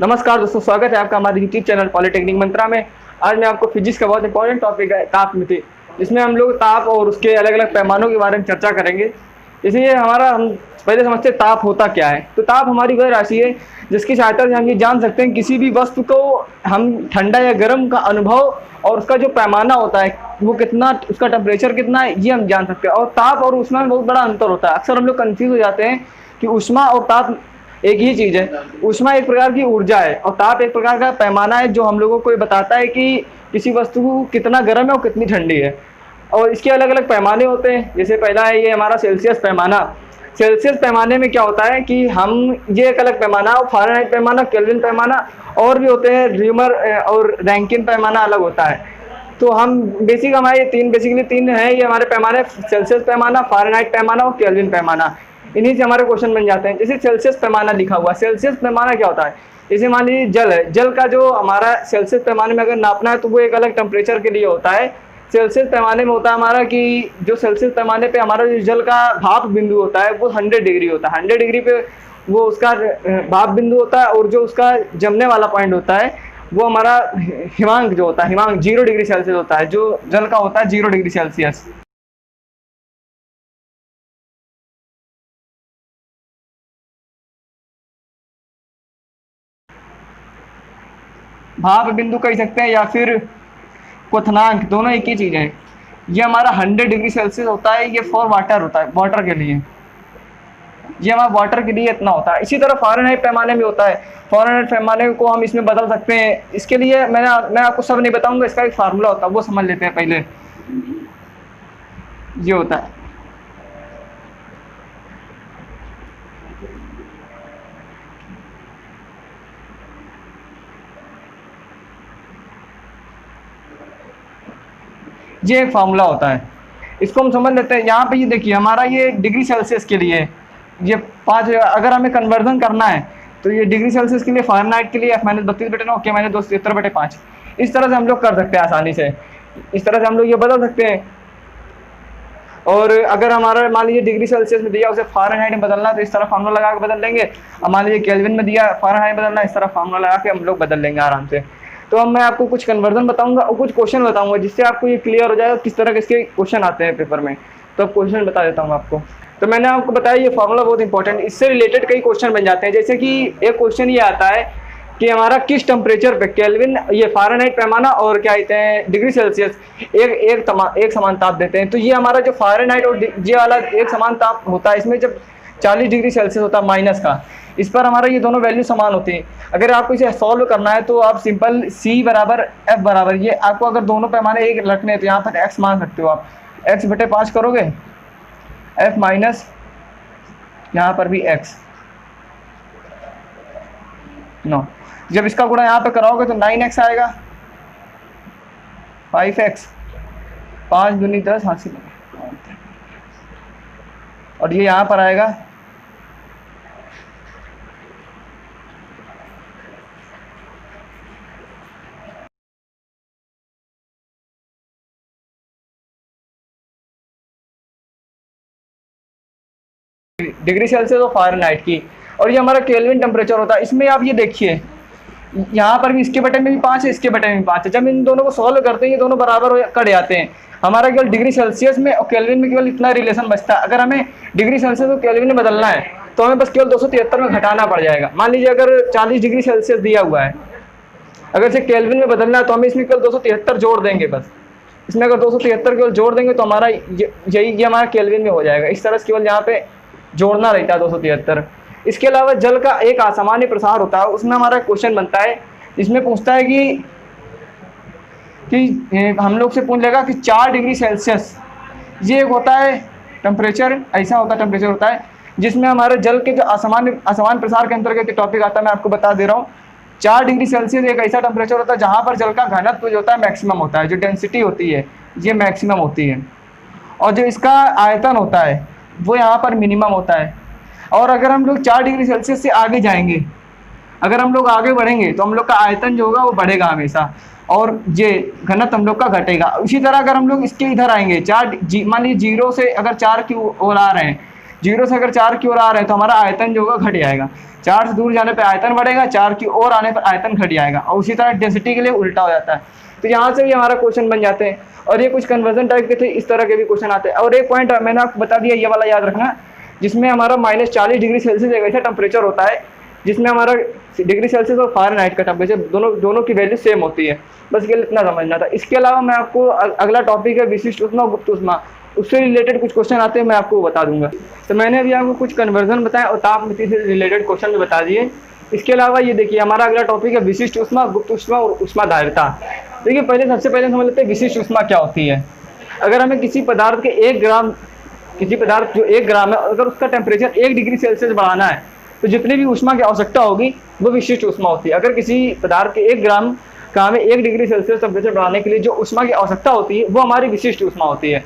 नमस्कार दोस्तों, स्वागत है आपका हमारे यूट्यूब चैनल पॉलिटेक्निक मंत्रा में। आज मैं आपको फिजिक्स का बहुत इंपॉर्टेंट टॉपिक है तापमिति, जिसमें हम लोग ताप और उसके अलग अलग पैमानों के बारे में चर्चा करेंगे। इसलिए हम पहले समझते हैं ताप होता क्या है। तो ताप हमारी वह राशि है जिसकी सहायता से हम ये जान सकते हैं किसी भी वस्तु को हम ठंडा या गर्म का अनुभव और उसका जो पैमाना होता है वो कितना, उसका टेम्परेचर कितना है, ये हम जान सकते हैं। और ताप और ऊष्मा में बहुत बड़ा अंतर होता है। अक्सर हम लोग कंफ्यूज हो जाते हैं कि ऊष्मा और ताप एक ही चीज है। ऊष्मा एक प्रकार की ऊर्जा है और ताप एक प्रकार का पैमाना है जो हम लोगों को ये बताता है कि किसी वस्तु कितना गर्म है और कितनी ठंडी है। और इसके अलग अलग पैमाने होते हैं। जैसे पहला है ये हमारा सेल्सियस पैमाना। सेल्सियस पैमाने में क्या होता है कि हम ये एक अलग पैमाना, और फारेनहाइट पैमाना, केल्विन पैमाना और भी होते हैं, र्यूमर और रैंकिन पैमाना अलग होता है। तो हम हमारे बेसिकली तीन है ये हमारे पैमाने, सेल्सियस पैमाना, फारेनहाइट पैमाना और केल्विन पैमाना। इन्हीं से हमारे क्वेश्चन बन जाते हैं। जैसे सेल्सियस पैमाना लिखा हुआ, सेल्सियस पैमाना क्या होता है? जैसे मान लीजिए जल है, जल का जो हमारा सेल्सियस पैमाने में अगर नापना है तो वो एक अलग टेम्परेचर के लिए होता है। सेल्सियस पैमाने में होता है हमारा कि जो सेल्सियस पैमाने पे हमारा जो जल का भाप बिंदु होता है वो 100 डिग्री होता है। 100 डिग्री पे वो उसका भाप बिंदु होता है, और जो उसका जमने वाला पॉइंट होता है वो हमारा हिमांक जो होता है, हिमांक 0 डिग्री सेल्सियस होता है। जो जल का होता है 0 डिग्री सेल्सियस। भाप बिंदु कह सकते हैं या फिर क्वथनांक, दोनों एक ही चीज है। ये हमारा 100 डिग्री सेल्सियस होता है। ये फॉर वाटर होता है, वाटर के लिए। ये हमारा वाटर के लिए इतना होता है। इसी तरह फारेनहाइट पैमाने में होता है। फारेनहाइट पैमाने को हम इसमें बदल सकते हैं। इसके लिए मैं आपको सब नहीं बताऊंगा, इसका एक फार्मूला होता है, वो समझ लेते हैं पहले। ये होता है ये एक फार्मूला होता है, इसको हम समझ लेते हैं। यहाँ पे ये देखिए हमारा ये डिग्री सेल्सियस के लिए ये 5, अगर हमें कन्वर्जन करना है तो ये डिग्री सेल्सियस के लिए, फारेनहाइट के लिए F-32/9 K-273/5। इस तरह से हम लोग कर सकते हैं आसानी से। इस तरह से हम लोग ये बदल सकते हैं। और अगर हमारा मान लीजिए डिग्री सेल्सियस में दिया, उसे फारेनहाइट में बदलना, तो इस तरह फार्मूला लगा के बदल लेंगे। अब मान लीजिए केल्विन में दिया, फारेनहाइट में बदलना, इस तरह फार्मूला लगा के हम लोग बदल लेंगे आराम से। तो अब मैं आपको कुछ कन्वर्जन बताऊंगा और कुछ क्वेश्चन बताऊंगा जिससे आपको ये क्लियर हो जाएगा किस तरह के इसके क्वेश्चन आते हैं पेपर में। तो अब क्वेश्चन बता देता हूँ आपको। तो मैंने आपको बताया ये फार्मूला बहुत इंपॉर्टेंट, इससे रिलेटेड कई क्वेश्चन बन जाते हैं। जैसे कि एक क्वेश्चन ये आता है कि हमारा किस टेम्परेचर पे केल्विन, ये फारेनहाइट पैमाना और क्या कहते हैं डिग्री सेल्सियस एक समान ताप देते हैं। तो ये हमारा जो फारेनहाइट और ये वाला एक समान ताप होता है, इसमें जब 40 डिग्री सेल्सियस होता है माइनस का, इस पर हमारा ये दोनों वैल्यू समान होती हैं। अगर आपको इसे सॉल्व करना है तो आप सिंपल C बराबर F बराबर, ये आपको अगर दोनों पैमाने एक रखने हैं तो यहाँ पर x मान सकते हो आप। x/5 करोगे, F माइनस यहाँ पर भी x 9। जब इसका गुणा यहाँ पे कराओगे तो 9x आएगा, 5x, 5 दूनी 10 हासिल, और ये यहाँ पर आएगा डिग्री सेल्सियस और फारेनहाइट की। और ये हमारा केल्विन टेम्परेचर होता है। इसमें आप ये देखिए यहाँ पर भी इसके बटे में भी 5 है, इसके बटे में भी 5 है। जब इन दोनों को सॉल्व करते हैं ये दोनों बराबर कट जाते हैं। हमारा केवल डिग्री सेल्सियस में और केल्विन में केवल इतना रिलेशन बचता है। अगर हमें डिग्री सेल्सियस और केल्विन में बदलना है तो हमें बस केवल 273 में घटाना पड़ जाएगा। मान लीजिए अगर 40 डिग्री सेल्सियस दिया हुआ है, अगर इसे केल्विन में बदलना है तो हमें इसमें केवल 273 जोड़ देंगे बस। इसमें अगर 273 केवल जोड़ देंगे तो हमारा ये हमारा केल्विन में हो जाएगा। इस तरह से केवल यहाँ पे जोड़ना रहता है 273। इसके अलावा जल का एक असामान्य प्रसार होता है, उसमें हमारा क्वेश्चन बनता है, इसमें पूछता है कि हम लोग से पूछ लेगा कि 4 डिग्री सेल्सियस ये एक होता है टेम्परेचर, ऐसा होता है टेम्परेचर होता है जिसमें हमारे जल के जो असमान प्रसार के अंतर्गत टॉपिक आता है, मैं आपको बता दे रहा हूँ। 4 डिग्री सेल्सियस एक ऐसा टेम्परेचर होता है जहाँ पर जल का घनत्व जो होता है मैक्सिमम होता है, जो डेंसिटी होती है ये मैक्सिमम होती है, और जो इसका आयतन होता है वो यहाँ पर मिनिमम होता है। और अगर हम लोग 4 डिग्री सेल्सियस से आगे जाएंगे अगर हम लोग आगे बढ़ेंगे तो हम लोग का आयतन जो होगा वो बढ़ेगा हमेशा, और ये घनत्व हम लोग का घटेगा। इसी तरह अगर हम लोग इसके इधर आएंगे, मान लीजिए 0 से अगर 4 की ओर आ रहे हैं, 0 से अगर 4 की ओर आ रहे हैं तो हमारा आयतन जो होगा घट जाएगा। 4 से दूर जाने पर आयतन बढ़ेगा, 4 की ओर आने पर आयतन घट जाएगा, और उसी तरह डेंसिटी के लिए उल्टा हो जाता है। तो यहाँ से भी हमारा क्वेश्चन बन जाते हैं, और ये कुछ कन्वर्जन टाइप के थे, इस तरह के भी क्वेश्चन आते हैं। और एक पॉइंट मैंने आपको बता दिया, ये वाला याद रखना, जिसमें हमारा -40 डिग्री सेल्सियस एक ऐसा टेम्परेचर होता है जिसमें हमारा डिग्री सेल्सियस और फ़ारेनहाइट का टेम्परेचर दोनों की वैल्यू सेम होती है। बस ये इतना समझना था। इसके अलावा मैं आपको अगला टॉपिक है विशिष्ट ऊष्मा और गुप्त ऊष्मा, उससे रिलेटेड कुछ क्वेश्चन आते हैं, मैं आपको बता दूंगा। तो मैंने अभी आपको कुछ कन्वर्जन बताया और तापमिति से रिलेटेड क्वेश्चन भी बता दिए। इसके अलावा ये देखिए हमारा अगला टॉपिक है विशिष्ट ऊष्मा, गुप्त ऊष्मा और ऊष्माधारिता। देखिए सबसे पहले समझ लेते हैं विशिष्ट ऊष्मा क्या होती है। अगर हमें किसी पदार्थ के 1 ग्राम, किसी पदार्थ जो 1 ग्राम है, अगर उसका टेम्परेचर 1 डिग्री सेल्सियस बढ़ाना है तो जितनी भी ऊष्मा की आवश्यकता होगी वो विशिष्ट ऊष्मा होती है। अगर किसी पदार्थ के 1 ग्राम का हमें 1 डिग्री सेल्सियस टेम्परेचर बढ़ाने के लिए जो ऊष्मा की आवश्यकता होती है वो हमारी विशिष्ट ऊष्मा होती है।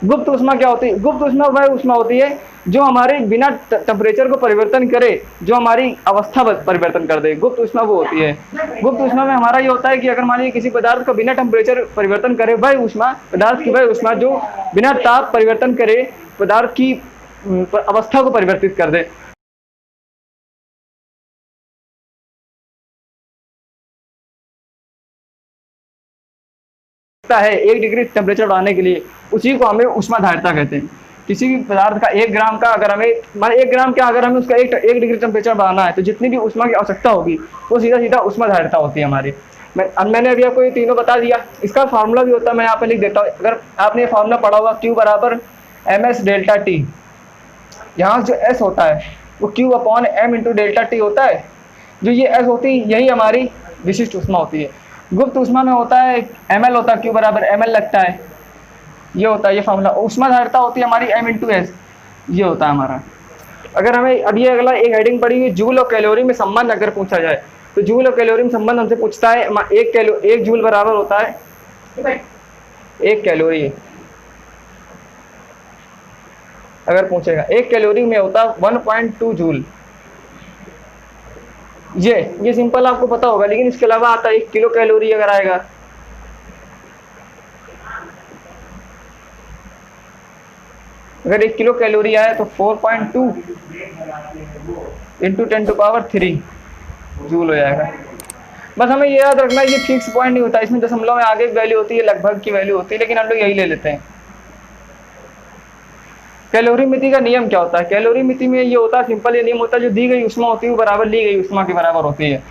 गुप्त ऊष्मा क्या होती है? गुप्त ऊष्मा वह ऊष्मा होती है जो हमारे बिना टेम्परेचर को परिवर्तन करे, जो हमारी अवस्था परिवर्तन कर दे, गुप्त ऊष्मा वो होती है। गुप्त ऊष्मा में हमारा ये होता है कि अगर मान लीजिए किसी पदार्थ का बिना टेम्परेचर परिवर्तन करे, वह ऊष्मा पदार्थ की वह ऊष्मा जो बिना ताप परिवर्तन करे पदार्थ की अवस्था को परिवर्तित कर दे। है 1 डिग्री टेम्परेचर बढ़ाने के लिए, उसी को हमें ऊष्माधारिता कहते हैं। किसी भी पदार्थ का 1 ग्राम का अगर हमें 1 ग्राम क्या अगर हमें उसका 1 डिग्री टेम्परेचर बढ़ाना है तो जितनी भी ऊष्मा की आवश्यकता होगी वो सीधा ऊष्माधारिता होती है हमारी। मैंने अभी आपको ये तीनों बता दिया। इसका फार्मूला भी होता है, मैं यहाँ पे लिख देता हूँ। अगर आपने ये फार्मूला पढ़ा होगा Q बराबर ms डेल्टा टी, यहाँ जो S होता है वो Q upon m into delta T होता है। जो ये S होती है यही हमारी विशिष्ट ऊष्मा होती है। गुप्त ऊष्मा में होता है ml होता है, Q बराबर ml लगता है, ये होता है ये फार्मूला। ऊष्माधारिता होती है हमारी m इंटू एस, ये होता है हमारा। अगर हमें अब ये अगला एक हेडिंग पड़ी हुई जूल और कैलोरी में संबंध अगर पूछा जाए तो जूल और कैलोरी में संबंध हमसे पूछता है 1 जूल बराबर होता है 1 कैलोरी। अगर पूछेगा 1 कैलोरी में होता है 1.2 जूल। ये सिंपल आपको पता होगा, लेकिन इसके अलावा आता है 1 किलो कैलोरी। अगर आएगा अगर 1 किलो कैलोरी आया तो 4.2 इंटू 10⁻³ जूल हो जाएगा। बस हमें ये याद रखना है ये फिक्स पॉइंट नहीं होता, इसमें दशमलव में आगे वैल्यू होती है, लगभग की वैल्यू होती है, लेकिन हम लोग यही ले लेते हैं। कैलोरी मिति का नियम क्या होता है? कैलोरी मिति में ये होता है सिंपल, ये नियम होता है जो दी गई ऊष्मा होती है वो बराबर ली गई ऊष्मा के बराबर होती है।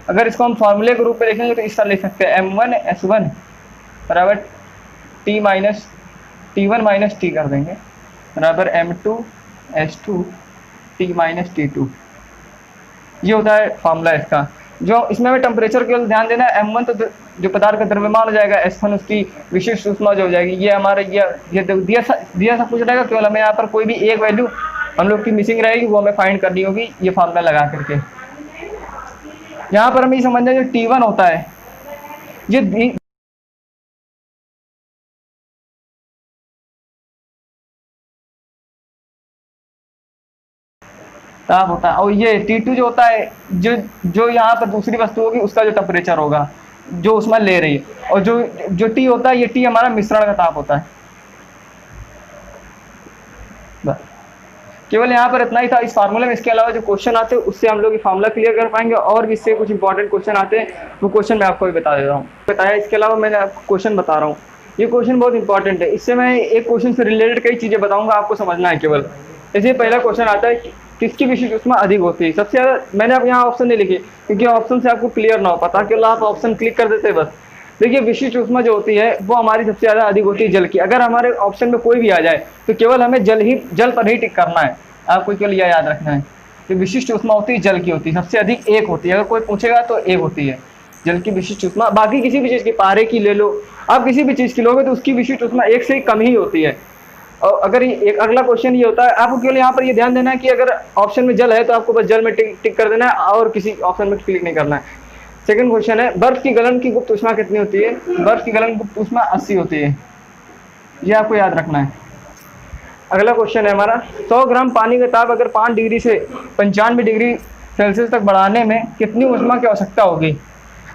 अगर इसको हम फॉर्मूले के रूप में लिखेंगे तो इस तरह लिख सकते हैं m1s1 बराबर T1 माइनस T कर देंगे बराबर m2s2 T माइनस T2। ये होता है फॉर्मूला इसका। जो इसमें हमें टेम्परेचर केवल ध्यान देना है, m1 तो जो पदार्थ का द्रव्यमान हो जाएगा, s1 उसकी विशिष्ट ऊष्मा जो हो जाएगी। ये हमारा ये दिया सब कुछ रहेगा, केवल हमें यहाँ पर कोई भी एक वैल्यू हम लोग की मिसिंग रहेगी, वो हमें फाइंड करनी होगी ये फार्मूला लगा करके। यहाँ पर हमें ये समझना है जो T1 होता है ये ताप होता है, और ये T2 जो होता है जो यहाँ पर दूसरी वस्तु होगी उसका जो टेम्परेचर होगा जो उसमें ले रही है, और जो T होता है ये T हमारा मिश्रण का ताप होता है। केवल यहाँ पर इतना ही था इस फार्मूले में। इसके अलावा जो क्वेश्चन आते हैं उससे हम लोग ये फार्मूला क्लियर कर पाएंगे, और भी इससे कुछ इंपॉर्टेंट क्वेश्चन आते हैं वो क्वेश्चन मैं आपको भी बता देता हूँ। बताया इसके अलावा मैंने आपको क्वेश्चन बता रहा हूँ, ये क्वेश्चन बहुत इंपॉर्टेंट है। इससे मैं एक क्वेश्चन से रिलेटेड कई चीज़ें बताऊँगा, आपको समझना है केवल। जैसे पहला क्वेश्चन आता है किसकी विशिष्ट ऊष्मा अधिक होती है? सबसे ज़्यादा मैंने अब यहाँ ऑप्शन नहीं लिखे क्योंकि ऑप्शन से आपको क्लियर ना हो पाता, केवल आप ऑप्शन क्लिक कर देते बस। देखिए विशिष्ट ऊष्मा जो होती है वो हमारी सबसे ज़्यादा अधिक होती है जल की। अगर हमारे ऑप्शन में कोई भी आ जाए तो केवल हमें जल पर ही टिक करना है, आपको केवल यह याद रखना है कि विशिष्ट ऊष्मा होती है जल की होती है, सबसे अधिक 1 होती है। अगर कोई पूछेगा तो 1 होती है जल की विशिष्ट ऊष्मा। बाकी किसी भी चीज़ की, पारे की ले लो आप, किसी भी चीज़ की लोगे तो उसकी विशिष्ट ऊष्मा 1 से कम ही होती है। और अगर एक अगला क्वेश्चन ये होता है, आपको केवल यहाँ पर ये ध्यान देना है कि अगर ऑप्शन में जल है तो आपको बस जल में टिक कर देना है और किसी ऑप्शन में क्लिक नहीं करना है। सेकंड क्वेश्चन है बर्फ की गलन की गुप्त ऊष्मा कितनी होती है? बर्फ की गलन गुप्त ऊष्मा 80 होती है, ये आपको याद रखना है। अगला क्वेश्चन है हमारा 100 ग्राम पानी का ताप अगर 5 डिग्री से 95 डिग्री सेल्सियस तक बढ़ाने में कितनी ऊष्मा की आवश्यकता होगी।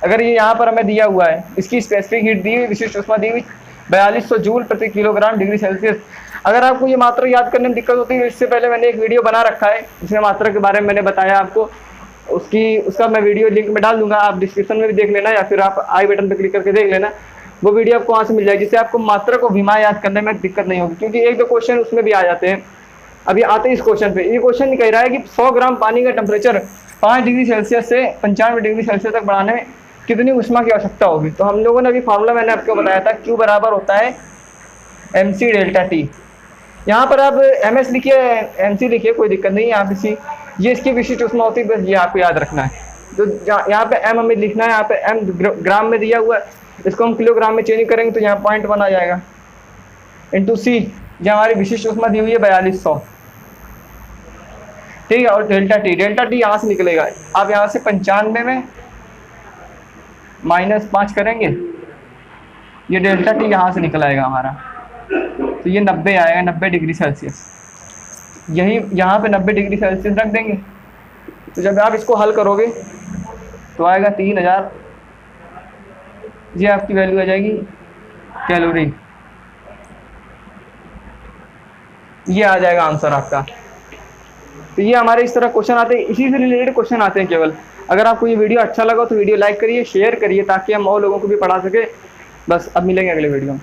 अगर ये यहाँ पर हमें दिया हुआ है, इसकी स्पेसिफिक हीट दी हुई, विशिष्ट ऊष्मा दी हुई 4200 जूल प्रति किलोग्राम डिग्री सेल्सियस। अगर आपको ये मात्रा याद करने में दिक्कत होती है, इससे पहले मैंने एक वीडियो बना रखा है जिसमें मात्रा के बारे में मैंने बताया आपको, उसका मैं वीडियो लिंक में डाल दूंगा, आप डिस्क्रिप्शन में भी देख लेना या फिर आप आई बटन पर क्लिक करके देख लेना। वो वीडियो आपको वहाँ से मिल जाएगी, जिससे आपको मात्रा को विमा याद करने में दिक्कत नहीं होगी, क्योंकि एक दो क्वेश्चन उसमें भी आ जाते हैं। अभी आते हैं इस क्वेश्चन पे। ये क्वेश्चन कह रहा है कि 100 ग्राम पानी का टेम्परेचर 5 डिग्री सेल्सियस से 95 डिग्री सेल्सियस तक बढ़ाने में कितनी ऊष्मा की आवश्यकता होगी। तो हम लोगों ने अभी फार्मूला मैंने आपको बताया था, Q बराबर होता है mc डेल्टा टी। यहाँ पर आप ms लिखिए, mc लिखिए, कोई दिक्कत नहीं है। आप इसी ये इसकी विशिष्ट ऊष्मा होती है, बस ये आपको याद रखना है। तो यहाँ पे m हमें लिखना है, यहाँ पे m ग्राम में दिया हुआ है, इसको हम किलोग्राम में चेंज करेंगे तो यहाँ 0.1 आ जाएगा, इंटू सी जो हमारी विशिष्ट ऊष्मा दी हुई है 4200, ठीक है। और डेल्टा टी यहाँ से निकलेगा, आप यहाँ से 95 में -5 करेंगे, ये डेल्टा टी यहाँ से निकल आएगा हमारा, तो ये 90 आएगा, 90 डिग्री सेल्सियस। यही यहाँ पे 90 डिग्री सेल्सियस रख देंगे। तो जब आप इसको हल करोगे तो आएगा 3000, ये आपकी वैल्यू आ जाएगी कैलोरी, ये आ जाएगा आंसर आपका। तो ये हमारे इस तरह क्वेश्चन आते हैं, इसी से रिलेटेड क्वेश्चन आते हैं केवल। अगर आपको ये वीडियो अच्छा लगा तो वीडियो लाइक करिए, शेयर करिए, ताकि हम और लोगों को भी पढ़ा सके। बस अब मिलेंगे अगले वीडियो में।